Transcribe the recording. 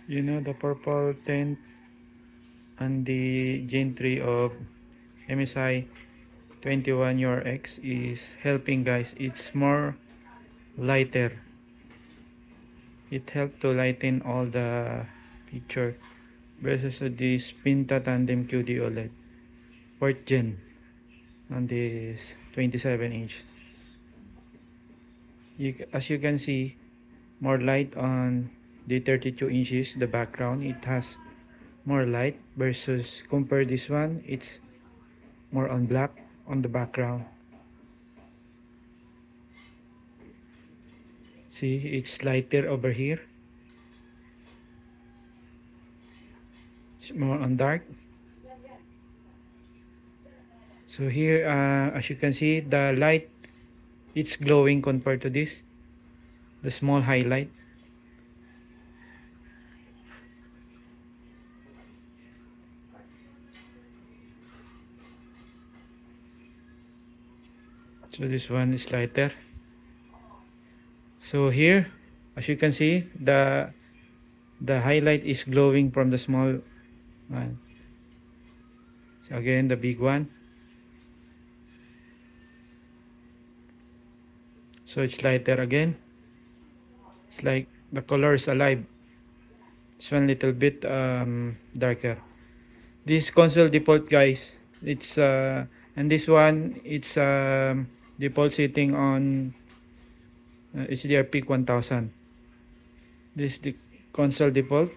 You know, the purple tint and the Gen 3 of MSI 21 your X is helping, guys. It's more lighter. It helped to lighten all the picture versus this Pinta Tandem QD OLED 4th gen on this 27-inch. As you can see, more light on the 32 inches, the background. It has more light versus compare this one, it's more on black on the background. See, it's lighter over here. It's more on dark. So here, as you can see, the light, it's glowing compared to this, the small highlight. So this one is lighter. So here, as you can see, the highlight is glowing from the small one. So again, the big one. So it's lighter again. It's like the color is alive. This one little bit darker. This console default, guys, it's and this one it's default setting on HDR Peak 1000. This is the console default.